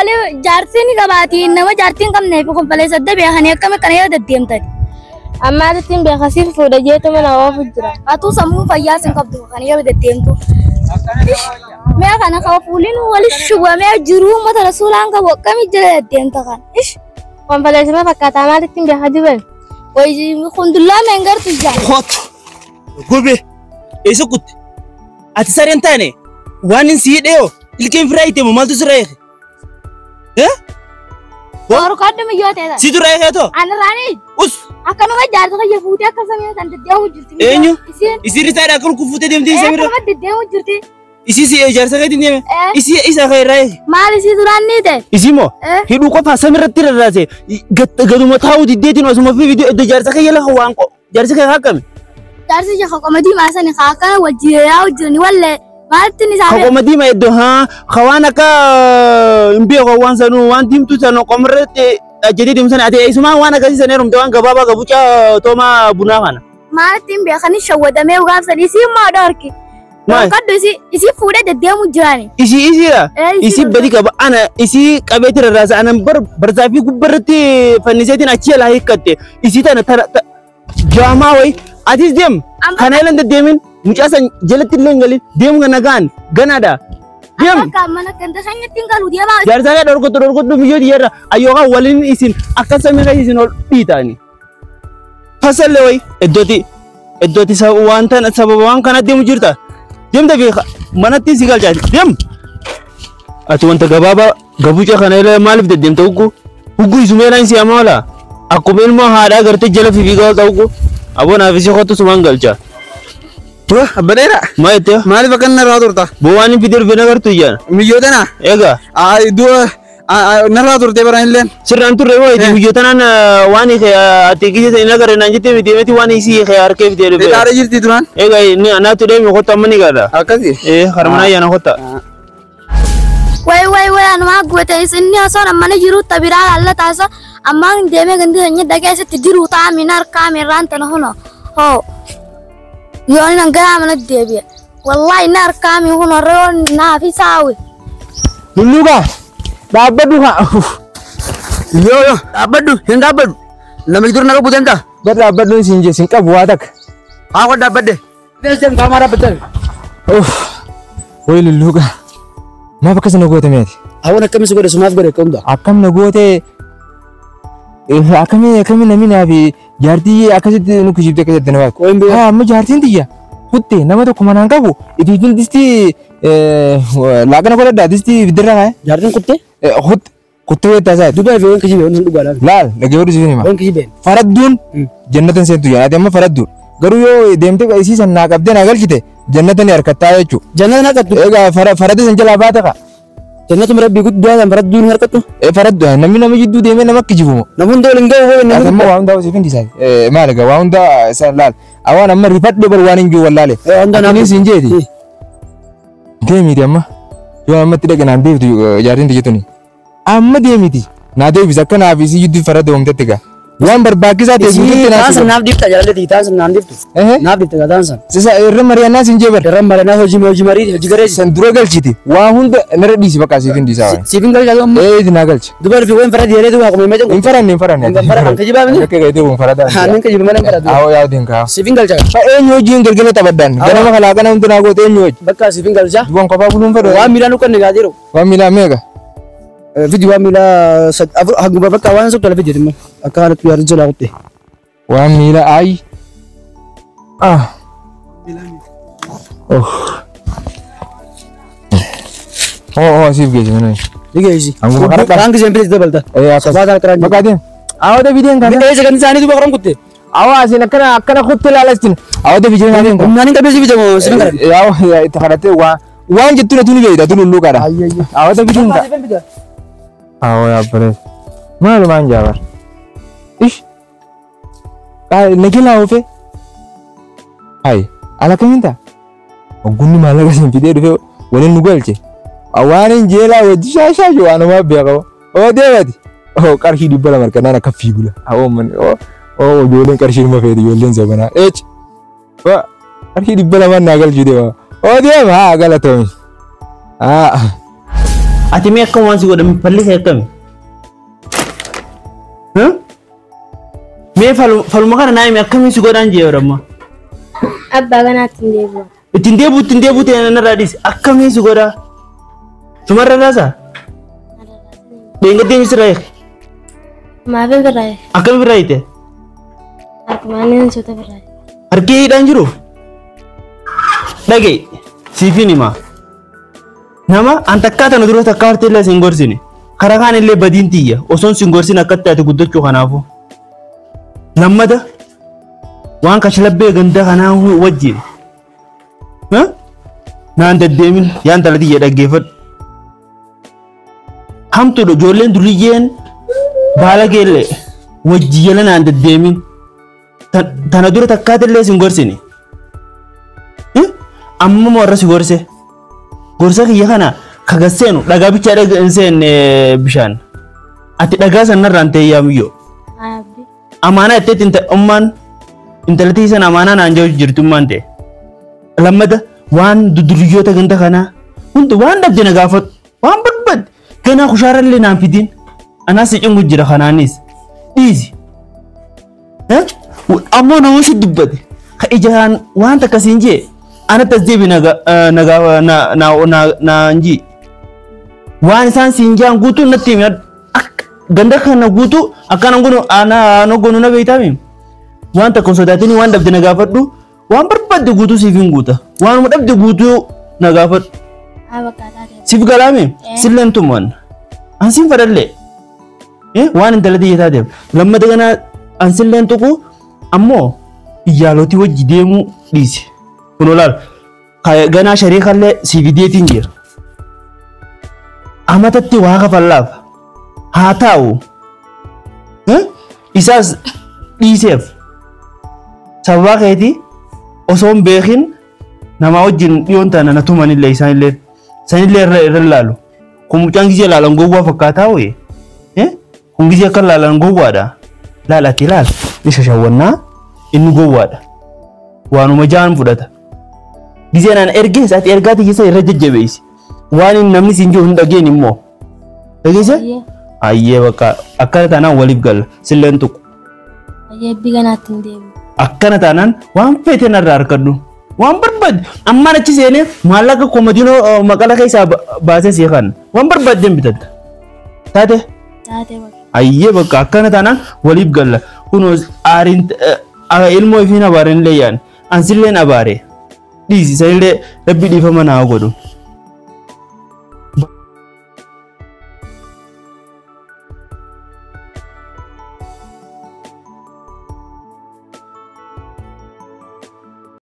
malee jaartiin gabaati nama jaartiin qabne fi konfaleessa adda beekanii akkama kana yoo deddeemtati. Amma atiin beekasiif fuudha jeetu mana oofu jira. Atuu sammuu fayyaa sin qabdu kana yoo deddeemtu. Mee kana kawa fuuliin waliin shubamee jiru mata rasuulaan qabu akkami jira deddeemta kan. Konfaleessa fakkaataa maalitti beekaa jiran? Wayii hundullaa mengartu jira. Hootu gubee eessa kutte ati sareen taane waan hin sii dhiyoo ilkeen firaa ittiin maaltu sirra eege? Warqaaddu miyyoo ta'e. Si dura eegatoo? Ani raanii. Us. Akkanuma jaarsa kiyya fuutee akka samii kan deddeemu jirti. Eenyu? Isiin risaadhaa kan kufuutee deemtee samii. Akkuma deddeemu jirti. Isii si jaarsa keetiin deeme. Isii isa keerraa eege. Maal isii duraan ni ta'e? Isii moo? Hidhuu qofaa samii irratti rarraase gaduma taa'uu diddeetiin osuma fi iddoo jaarsa kiyya lafa waan qo jaarsa kiyya akkami? Jaarsi kiyya qomadii maasanii akkana wajjin yaa'u jirani wallee. Maaltu ni saafee? Qomadii ma iddoo waan akka hin beeku waan sanuu waan diimtuu sanuu qomarratti ajjeetee deemsan ati eessumaan waan akkasii sana heerumte waan gabaabaa gabuuca tooma bunaa kana. Maaltu hin beekanii shawwadamee gaafsan isii immoo dhorki. Kaddu isii fuudhee deddeemu jiraani. Isiidha. Isii badi qaba ana isii qabeetti rarraasa ana barzaafii gubbarratti fanniseetiin achi alaa hiikkatte isii tana jaamaa wayi atis deem kana ilan deddeemin. Mucaasan jalatti illee galii deemu kana gaan ganaadha. Deem. Akka mana ganda sanyatti hin galu deemaa. Jaarsaa kee dhorkottu biyyooti yerra ayyookaa waliin isin akka samii kee isin ol dhiitaani. Fasalle wayi iddootti sababa waan kana deemu jirta. Deemta fi manatti si galchaati. Deem. Ati wanta gabaabaa gabuuca kana illee maaliif deddeemta hugguu isumeelaan si hamaa oolaa. Akkuma ilmoo haadhaa gartee jala fiigaa oolta hugguu. Aboon fi kottu sumaan galcha. Wah, abadera. Maite. Mali bakan naraturta. Buwani pidir bina kartu jan. Miyodana. Ega. Dua naraturte baran len. Sirran turre wo idi miyotanan wani ke atiki se ina gare nanjite miti wani si ke arke video be. Tare jirti turan. Ega ni anatu de mi khota mani gada. Akasi. Harmana yana khota. Wai anuma gote isinni asona mana jiru tabira alla tasa amma deme gandi hanya daga se tidiru ta minar kameran tan hono. Ho. Yoni nangara mana debi. Wallahi nar kami hono ron na fi sawi. Luluga. Dabadu ha. Yo dabadu henga dabadu. Nama itu naga budenta. Dabadu sinje singka buadak. Aku dabade. Desen kamera betul. Woi luluga. Ma bakas nagote met. Aku nak kami sudah semua beri kaum dah. Akam nagote. Akami nami nabi. Jarti akasit nu kujibte kaset denwa. Ha ma jarti ndiya. Kutte nama to kumanan kabu. Ifil disti lagana kola da disti vidra hai. Jarti kutte? Kutte weta sai. Dubai veon kijibe on dubai la. Lal lagi baru sini ma. On kijibe. Faradun jannatan sentu ya. Ada ma faradun. Garu yo demte ka isi sanna kabde nagal kite. Jannatan yar katta yechu. Jannatan nakatu. Ega faradu sanjala bata ka. Jannatu merabbi gud dua dan faradun harkatu. Faradu nami jiddu deme nama kijibu. Namun do lingga ho namun ma wanda wasi fin disai. Malaga wanda salal. Awan amma rifat de barwanin ju wallale. Wanda nami sinjedi. Demi dia yo amma tidak kena dev jarin di ni. Amma demi di. Na dev bisa kana visi jiddu faradu om tetega. Wan berbagi saja di tansan naf dipta jalan di tansan naf dipta. Naf dipta tansan. Sisa irre mariana sinjeber. Irre mariana hoji mari hoji gare sandura galchiti. Wa hunda nere di siba kasi fin disa. Sibin gal jalo. Dina galch. Dubar fi wen farad yere du aku memejo. Infaran. Infaran kaji ba ni. Ke itu farada. Ha nin kaji mana farad. Aw ya dinka. Sibin gal jaga. Nyojin gergene tabaddan. Gana makala kana untuna go te nyoj. Bakka sibin gal ja. Duan ko ba bulum fado. Wa milanu kan ga jero. Wa mila mega. Video wa mila hagu babaka wan sok tala video timma. Akana tu yar jela kote. Wa mila ai. Sip guys mana? Ini guys. Anggu makan Orang kesempat itu balta. Sabada kerana. Makadin. Awak dah video kan? Ini sekarang sana itu bakarang kote. Awak sih nak kena khut pelalestin. Awak dah video kan? Nani kabel sih video mo. Sebentar. Awak ya itu karate wan jitu na tuni beda tuni lu kara. Awak dah video kan? Awak ya beres. Malu manja bar. Ish. Kau lagi lah ofe. Hai. Ala keminta. Oguni malah kasih video tu. Walin nugal je. Awanin jela wajib saya jo anu mah biar kau. Oh dia berarti. Oh karhi di bawah mereka nana kafi gula. Jualan karhi mah fedi jualan sabana. Wah karhi di bawah mana nagal jude wah. Oh dia mah agak lah tu. ati mee akka waan si godhame falli kee akkami mee faluma kana naa himi akkamiin si godhaan jee yeroo Abbaa ganaatti hin deebi'u. ittiin deebi'u ta'e narraa dhiisi akkamiin si godhaa sumarra raasaa dheengaddeenya sirraa eeke Maafii birraa akkami birraa hiite harkumaaniin soota birraa. harkee hidhaan jiru dhagee siifin himaa nama an takkaa tana dura takkaa hartee illee sin gorsine karaa kaan illee badiin tiyya osoon sin gorsin akkatti ati guddachuu kanaafu lammata waan kashlabbee ganda kanaa wajjin naan deddeemin yaan tala tiyya dhaggeeffadhu hamtuudha ijoolleen duriyyeen baala geelle wajji jala naan deddeemin tana dura takkaati illee sin gorsine amma warra si gorse gorsa kiyya kana kagasseenu dhagaa bichaa dhaga hin seenne bishaan ati dhagaa sanarraan ta'e yaamiyyo Abbi. amaanaa itteetti ummaan intalatii sana amaanaa naan jiru jirtummaan ta'e lammata waan duduriyyoota ganda kanaa hundi waan dhabde na gaafadhu waan barbaadde ganaa kushaarallee naan fidin anaas si cingu jira kanaanis dhiisi ammoo nama si dubbate ka ijaan waan takkasiin jee ana tasdeebi naan jii waan isaan siin jaan guutuu natti himi ganda kana guutuu akkana gunu ana gonu na beeytaami waan takka sodaatini waan dhabde na gaafadhu waan barbaadde guutuu siif hin guuta waanuma dhabde guutuu na gaafadhu siif galaami silleen tumman an siin fadhallee waan intala xiyya taateef lammata ganaa an silleen tuqu ammoo iyyaalootii wajji deemuu dhiisi kuno laal ganaa shariikallee siifideetiin jira amatatti waa kafallaaf haa taa'u isaas dhiiseef sababaa keeti osoo hin beekin namaa wajjin dhiyoon taana na tumanillee isaanillee irra laalu kun mucaan gizee laalan gowwaa fakkaataa hoye kun gizee akka laalan gowwaadha laalatti laal isa shawwannaa inni gowwaadha waanuma jaan fudhata gizee naan ergees ati ergaati keessa irra jajjabeessi waan namni siin jiru hin dhageen immoo dhageesse ayyee bakka akkana taanaan waliif galla silleen tuqu Ayyee biganaatti hin deebi'u. akkana taanaan waan feete narraa harkadhu waan barbaadde ammaan achi seenee maallaqa koomadiinoo maqala keessaa baasee seekan waan barbaaddeen bitatta taate Taatee bakka. ayyee bakka akkana taanaan waliif galla kunoo aariin ilmoo ifiin abaareen illee yaan ansilleen abaare dhiisi sanillee rabbi dhiifama naa godhu